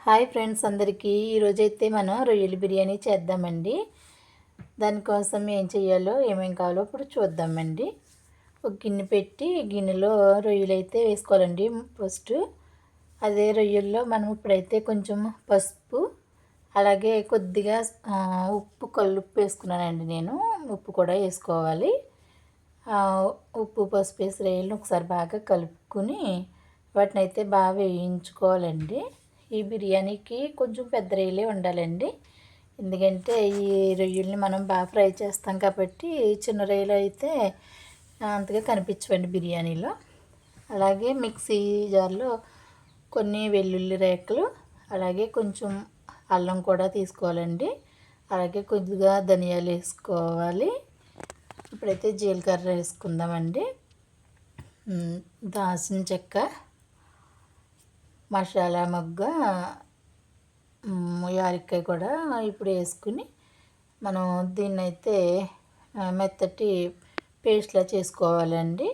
Hi friends అందరికీ ఈరోజైతే మనం రొయ్యల బిర్యానీ చేద్దామండి. దానికోసం ఏం చేయాలో ఏమేం కావాలో ఇప్పుడు చూద్దామండి. ఒక గిన్నె పెట్టి గిన్నెలో రొయ్యలు అయితే వేసుకోవాలండి. ఫస్ట్ అదే రొయ్యల్లో మనం ఇప్పుడైతే కొంచెం పసుపు అలాగే కొద్దిగా ఉప్పు కల్లుప్పు వేసుకున్నానండి. నేను ఉప్పు కూడా వేసుకోవాలి. ఉప్పు పసుపు వేసి రొయ్యలను ఒకసారి బాగా కలుపుకుని వాటిని అయితే బాగా వేయించుకోవాలండి. ఈ బిర్యానీకి కొంచెం పెద్ద రొయ్యలే ఉండాలండి. ఎందుకంటే ఈ రొయ్యల్ని మనం బాగా ఫ్రై చేస్తాం కాబట్టి చిన్న రొయ్యలు అయితే అంతగా కనిపించవండి బిర్యానీలో. అలాగే మిక్సీ జార్లో కొన్ని వెల్లుల్లి రేఖలు అలాగే కొంచెం అల్లం కూడా తీసుకోవాలండి. అలాగే కొద్దిగా ధనియాలు వేసుకోవాలి. ఇప్పుడైతే జీలకర్ర వేసుకుందామండి. దాల్చిన చెక్క, మసాలా మొగ్గ, యాలక్కాయ కూడా ఇప్పుడు వేసుకుని మనం దీన్నైతే మెత్తటి పేస్ట్లా చేసుకోవాలండి.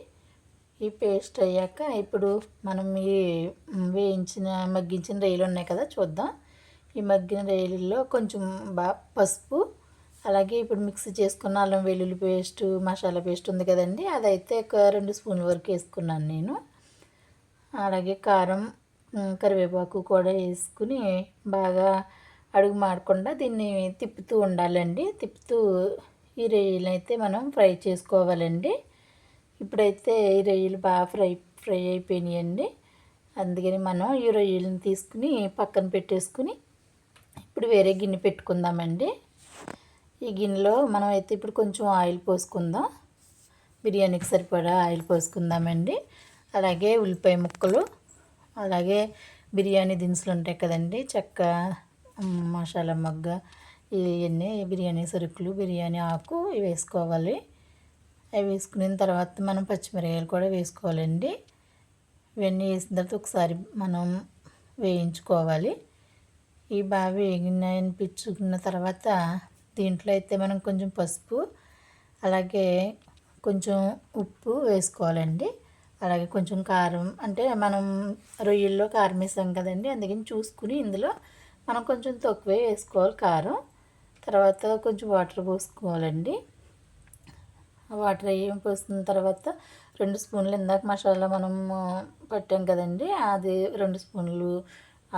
ఈ పేస్ట్ అయ్యాక ఇప్పుడు మనం ఈ మగ్గించిన రొయ్యలు ఉన్నాయి కదా, చూద్దాం. ఈ మగ్గిన రొయ్యలలో కొంచెం పసుపు అలాగే ఇప్పుడు మిక్సీ చేసుకున్న అల్లం వెల్లుల్లి పేస్ట్ మసాలా పేస్ట్ ఉంది కదండి, అదైతే ఒక 2 స్పూన్ల వరకు వేసుకున్నాను నేను. అలాగే కారం కరివేపాకు కూడా వేసుకుని బాగా అడుగు మాడకుండా దీన్ని తిప్పుతూ ఉండాలండి. తిప్పుతూ ఈ రొయ్యలు అయితే మనం ఫ్రై చేసుకోవాలండి. ఇప్పుడైతే ఈ రొయ్యలు బాగా ఫ్రై అయిపోయినాయండి. అందుకని మనం ఈ రొయ్యలను తీసుకుని పక్కన పెట్టేసుకుని ఇప్పుడు వేరే గిన్నె పెట్టుకుందామండి. ఈ గిన్నెలో మనం అయితే ఇప్పుడు కొంచెం ఆయిల్ పోసుకుందాం. బిర్యానీకి సరిపడా ఆయిల్ పోసుకుందామండి. అలాగే ఉల్లిపాయ ముక్కలు అలాగే బిర్యానీ దినుసులు ఉంటాయి కదండి, చెక్క, మసాలా మొగ్గ, ఇవన్నీ బిర్యానీ సరుకులు, బిర్యానీ ఆకు ఇవి వేసుకోవాలి. అవి వేసుకున్న తర్వాత మనం పచ్చిమిరపకాయలు కూడా వేసుకోవాలండి. ఇవన్నీ వేసిన తర్వాత ఒకసారి మనం వేయించుకోవాలి. ఈ బాగా వేగిన తర్వాత దీంట్లో అయితే మనం కొంచెం పసుపు అలాగే కొంచెం ఉప్పు వేసుకోవాలండి. అలాగే కొంచెం కారం, అంటే మనం రొయ్యల్లో కారం వేసాం కదండి, అందుకని చూసుకుని ఇందులో మనం కొంచెం తక్కువే వేసుకోవాలి కారం. తర్వాత కొంచెం వాటర్ పోసుకోవాలండి. వాటర్ పోసిన తర్వాత 2 స్పూన్లు ఇందాక మసాలా మనం పట్టాం కదండి, అది 2 స్పూన్లు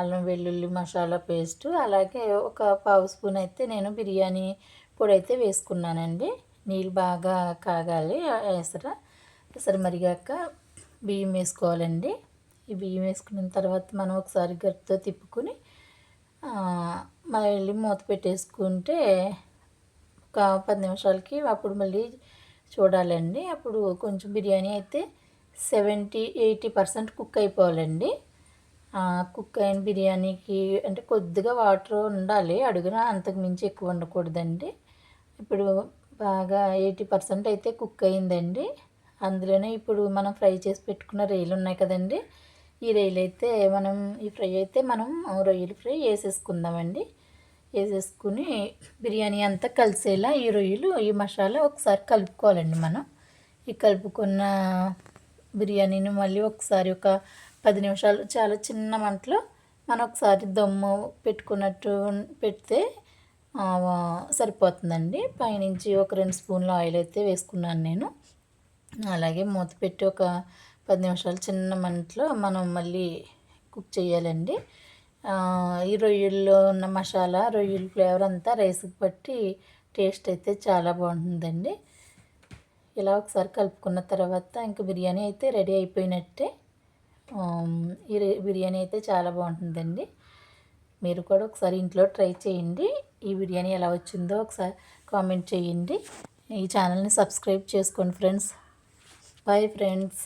అల్లం వెల్లుల్లి మసాలా పేస్ట్, అలాగే ఒక పావు స్పూన్ అయితే నేను బిర్యానీ పొడి అయితే వేసుకున్నానండి. నీళ్ళు బాగా కాగాలి. ఎసరు మరిగాక బియ్యం వేసుకోవాలండి. ఈ బియ్యం వేసుకున్న తర్వాత మనం ఒకసారి గరిటెతో తిప్పుకుని మళ్ళీ మూత పెట్టేసుకుంటే ఒక 10 నిమిషాలకి అప్పుడు మళ్ళీ చూడాలండి. అప్పుడు కొంచెం బిర్యానీ అయితే 70-80% కుక్ అయిపోవాలండి. కుక్ అయిన బిర్యానీకి అంటే కొద్దిగా వాటర్ ఉండాలి అడుగున, అంతకు మించి ఎక్కువ ఉండకూడదండి. ఇప్పుడు బాగా 80% అయితే కుక్ అయిందండి. అందులోనే ఇప్పుడు మనం ఫ్రై చేసి పెట్టుకున్న రొయ్యలు ఉన్నాయి కదండి, ఈ రొయ్యలు అయితే మనం రొయ్యలు ఫ్రై వేసేసుకుందామండి. వేసేసుకుని బిర్యానీ అంతా కలిసేలా ఈ రొయ్యలు ఈ మసాలా ఒకసారి కలుపుకోవాలండి. మనం ఈ కలుపుకున్న బిర్యానీని మళ్ళీ ఒకసారి ఒక 10 నిమిషాలు చాలా చిన్న మంటలో మనం ఒకసారి దమ్ము పెట్టుకున్నట్టు పెడితే సరిపోతుందండి. పైనుంచి ఒక 2 స్పూన్ల ఆయిల్ అయితే వేసుకున్నాను నేను. అలాగే మూత పెట్టి ఒక 10 నిమిషాలు చిన్న మంటలో మనం మళ్ళీ కుక్ చేయాలండి. ఈ రొయ్యల్లో ఉన్న మసాలా రొయ్యల ఫ్లేవర్ అంతా రైస్కి పట్టి టేస్ట్ అయితే చాలా బాగుంటుందండి. ఇలా ఒకసారి కలుపుకున్న తర్వాత ఇంక బిర్యానీ అయితే రెడీ అయిపోయినట్టే. ఈ బిర్యానీ అయితే చాలా బాగుంటుందండి. మీరు కూడా ఒకసారి ఇంట్లో ట్రై చేయండి. ఈ బిర్యానీ ఎలా వచ్చిందో ఒకసారి కామెంట్ చేయండి. ఈ ఛానల్ని సబ్స్క్రైబ్ చేసుకోండి ఫ్రెండ్స్. Bye friends.